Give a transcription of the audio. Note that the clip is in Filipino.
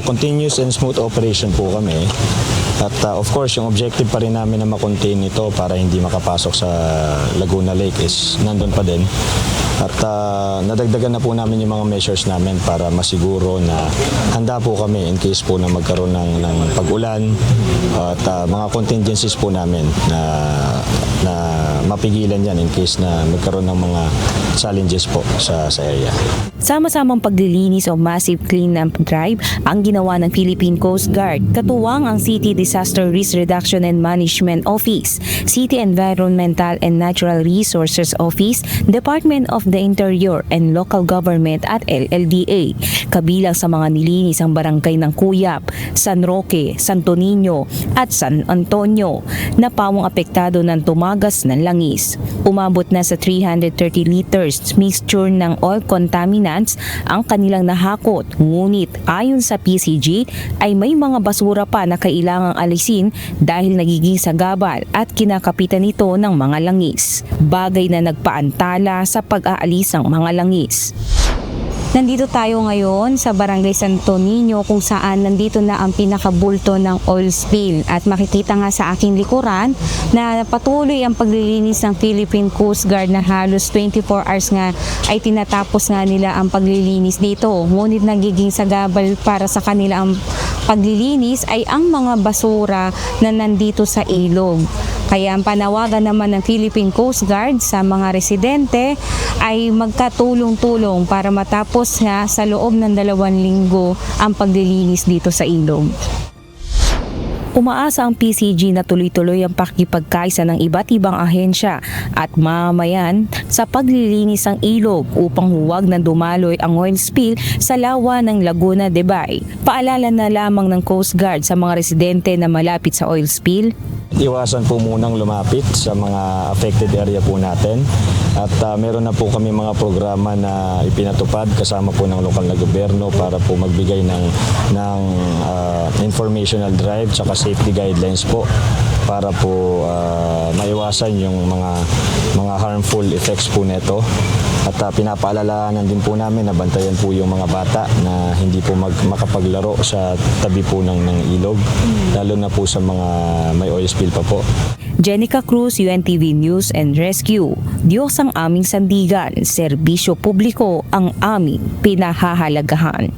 continuous and smooth operation po kami. At of course, yung objective pa rin namin na makontain ito para hindi makapasok sa Laguna Lake is nandun pa din. At nadagdagan na po namin yung mga measures namin para masiguro na handa po kami in case po na magkaroon ng pag-ulan at mga contingencies po namin na mapigilan yan in case na magkaroon ng mga challenges po sa area. Sama-samang paglilinis o massive cleanup drive ang ginawa ng Philippine Coast Guard, katuwang ang City Disaster Risk Reduction and Management Office, City Environmental and Natural Resources Office, Department of the Interior and Local Government at LLDA. Kabilang sa mga nilinis ang barangay ng Cuyap, San Roque, Santo Niño at San Antonio na pawang apektado ng tumagas ng langis. Umabot na sa 330 liters mixture ng oil contaminants ang kanilang nahakot, ngunit ayon sa PCG ay may mga basura pa na kailangang alisin dahil nagiging sagabal at kinakapitan ito ng mga langis. Bagay na nagpaantala sa pag-aalis ng mga langis. Nandito tayo ngayon sa Barangay Santo Niño kung saan nandito na ang pinakabulto ng oil spill at makikita nga sa aking likuran na patuloy ang paglilinis ng Philippine Coast Guard na halos 24 hours nga ay tinatapos nga nila ang paglilinis dito. Ngunit nagiging sagabal para sa kanila ang paglilinis ay ang mga basura na nandito sa ilog. Kaya ang panawagan naman ng Philippine Coast Guard sa mga residente ay magkatulong-tulong para matapos nga sa loob ng 2 linggo ang paglilinis dito sa ilog. Umaasa ang PCG na tuloy-tuloy ang pakikipagkaisa ng iba't ibang ahensya at mamamayan sa paglilinis ng ilog upang huwag na dumaloy ang oil spill sa lawa ng Laguna de Bay. Paalala na lamang ng Coast Guard sa mga residente na malapit sa oil spill. Iwasan po munang lumapit sa mga affected area po natin at meron na po kami mga programa na ipinatupad kasama po ng lokal na gobyerno para po magbigay ng informational drive tsaka safety guidelines po para po maiwasan yung mga harmful effects po nito. At pinapaalalahanan din po namin na bantayan po yung mga bata na hindi po makapaglaro sa tabi po ng ilog, lalo na po sa mga may oil spill pa po. Jenica Cruz, UNTV News and Rescue. Diyos ang aming sandigan, serbisyo publiko ang aming pinahahalagahan.